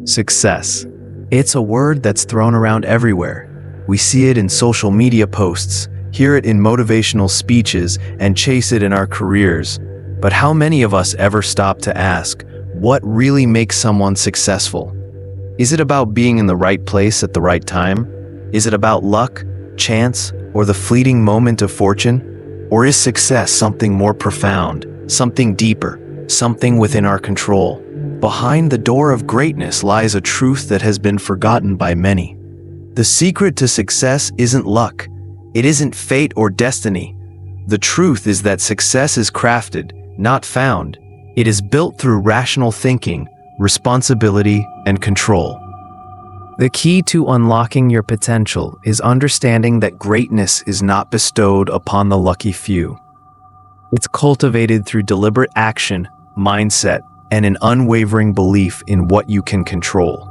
Success. It's a word that's thrown around everywhere. We see it in social media posts, hear it in motivational speeches, and chase it in our careers. But how many of us ever stop to ask, what really makes someone successful? Is it about being in the right place at the right time? Is it about luck, chance, or the fleeting moment of fortune? Or is success something more profound, something deeper, something within our control? Behind the door of greatness lies a truth that has been forgotten by many. The secret to success isn't luck. It isn't fate or destiny. The truth is that success is crafted, not found. It is built through rational thinking, responsibility, and control. The key to unlocking your potential is understanding that greatness is not bestowed upon the lucky few. It's cultivated through deliberate action, mindset, and an unwavering belief in what you can control.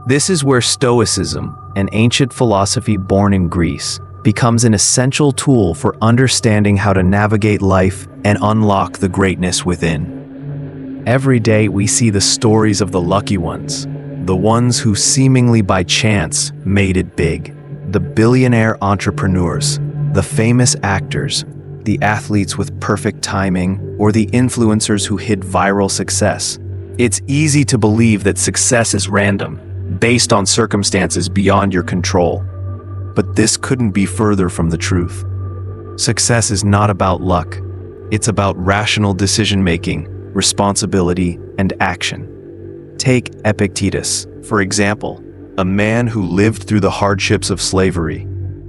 This is where Stoicism, an ancient philosophy born in Greece, becomes an essential tool for understanding how to navigate life and unlock the greatness within. Every day we see the stories of the lucky ones, the ones who seemingly by chance made it big, the billionaire entrepreneurs, the famous actors, the athletes with perfect timing, or the influencers who hit viral success. It's easy to believe that success is random, based on circumstances beyond your control. But this couldn't be further from the truth. Success is not about luck. It's about rational decision-making, responsibility, and action. Take Epictetus, for example, a man who lived through the hardships of slavery,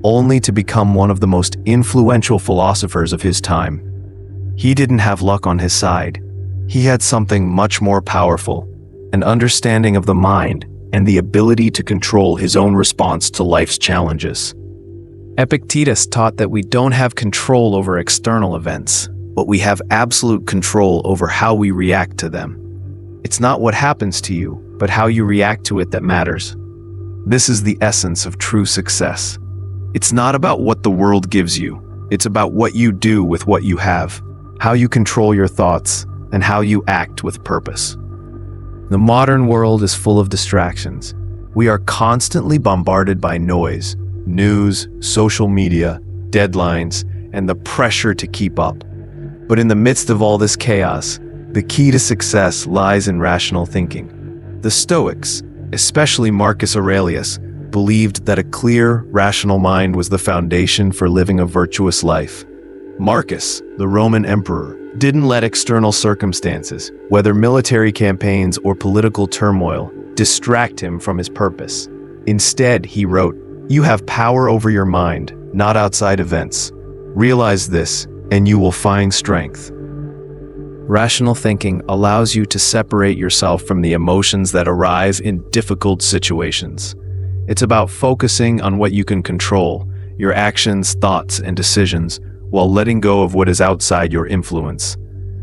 only to become one of the most influential philosophers of his time. He didn't have luck on his side. He had something much more powerful, an understanding of the mind and the ability to control his own response to life's challenges. Epictetus taught that we don't have control over external events, but we have absolute control over how we react to them. It's not what happens to you, but how you react to it that matters. This is the essence of true success. It's not about what the world gives you. It's about what you do with what you have, how you control your thoughts, and how you act with purpose. The modern world is full of distractions. We are constantly bombarded by noise, news, social media, deadlines, and the pressure to keep up. But in the midst of all this chaos, the key to success lies in rational thinking. The Stoics, especially Marcus Aurelius, believed that a clear, rational mind was the foundation for living a virtuous life. Marcus, the Roman emperor, didn't let external circumstances, whether military campaigns or political turmoil, distract him from his purpose. Instead, he wrote, "You have power over your mind, not outside events. Realize this, and you will find strength." Rational thinking allows you to separate yourself from the emotions that arise in difficult situations. It's about focusing on what you can control, your actions, thoughts, and decisions, while letting go of what is outside your influence.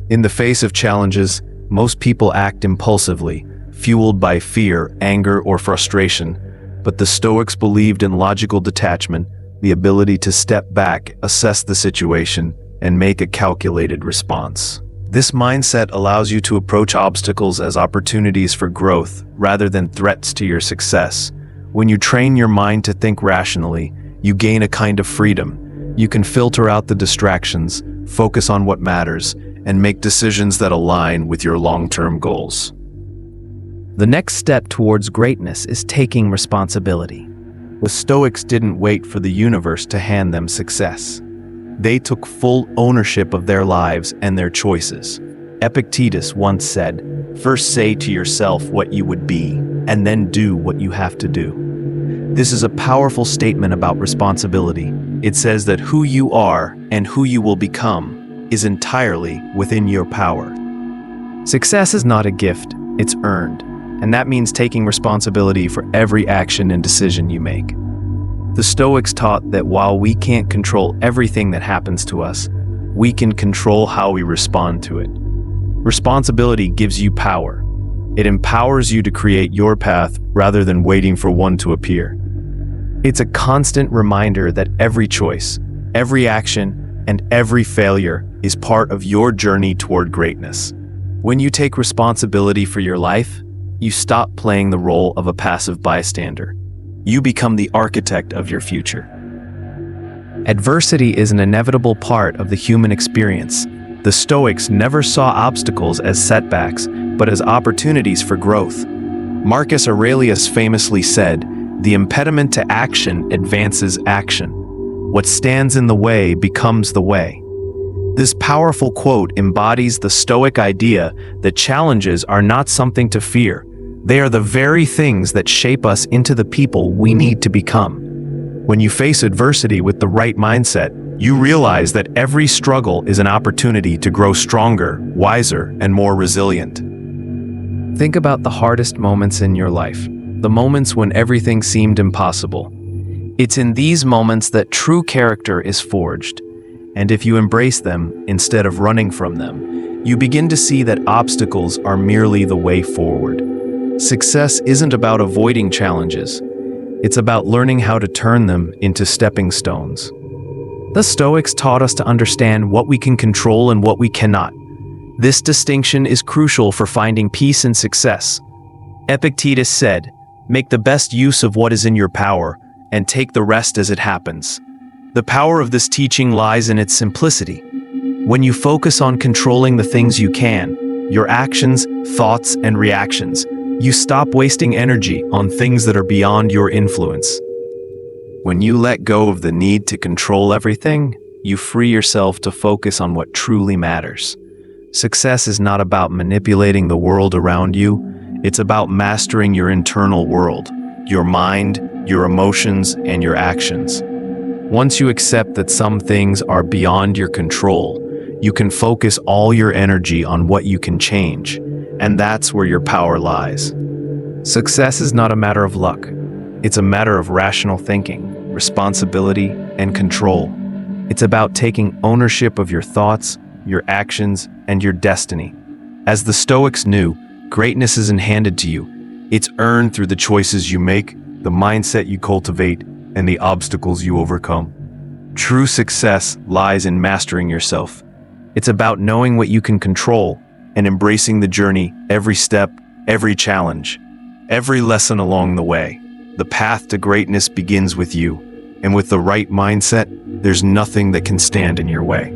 In the face of challenges, most people act impulsively, fueled by fear, anger, or frustration. But the Stoics believed in logical detachment, the ability to step back, assess the situation, and make a calculated response. This mindset allows you to approach obstacles as opportunities for growth rather than threats to your success. When you train your mind to think rationally, you gain a kind of freedom. You can filter out the distractions, focus on what matters, and make decisions that align with your long-term goals. The next step towards greatness is taking responsibility. The Stoics didn't wait for the universe to hand them success. They took full ownership of their lives and their choices. Epictetus once said, "First say to yourself what you would be, and then do what you have to do." This is a powerful statement about responsibility. It says that who you are and who you will become is entirely within your power. Success is not a gift, it's earned, and that means taking responsibility for every action and decision you make. The Stoics taught that while we can't control everything that happens to us, we can control how we respond to it. Responsibility gives you power. It empowers you to create your path rather than waiting for one to appear. It's a constant reminder that every choice, every action, and every failure is part of your journey toward greatness. When you take responsibility for your life, you stop playing the role of a passive bystander. You become the architect of your future. Adversity is an inevitable part of the human experience. The Stoics never saw obstacles as setbacks, but as opportunities for growth. Marcus Aurelius famously said, "The impediment to action advances action. What stands in the way becomes the way." This powerful quote embodies the Stoic idea that challenges are not something to fear. They are the very things that shape us into the people we need to become. When you face adversity with the right mindset, you realize that every struggle is an opportunity to grow stronger, wiser, and more resilient. Think about the hardest moments in your life, the moments when everything seemed impossible. It's in these moments that true character is forged. And if you embrace them instead of running from them, you begin to see that obstacles are merely the way forward. Success isn't about avoiding challenges. It's about learning how to turn them into stepping stones. The Stoics taught us to understand what we can control and what we cannot. This distinction is crucial for finding peace and success. Epictetus said, "Make the best use of what is in your power, and take the rest as it happens." The power of this teaching lies in its simplicity. When you focus on controlling the things you can, your actions, thoughts, and reactions, you stop wasting energy on things that are beyond your influence. When you let go of the need to control everything, you free yourself to focus on what truly matters. Success is not about manipulating the world around you. It's about mastering your internal world, your mind, your emotions, and your actions. Once you accept that some things are beyond your control, you can focus all your energy on what you can change, and that's where your power lies. Success is not a matter of luck. It's a matter of rational thinking, responsibility, and control. It's about taking ownership of your thoughts, your actions, and your destiny. As the Stoics knew, greatness isn't handed to you. It's earned through the choices you make, the mindset you cultivate, and the obstacles you overcome. True success lies in mastering yourself. It's about knowing what you can control and embracing the journey, every step, every challenge, every lesson along the way. The path to greatness begins with you, and with the right mindset, there's nothing that can stand in your way.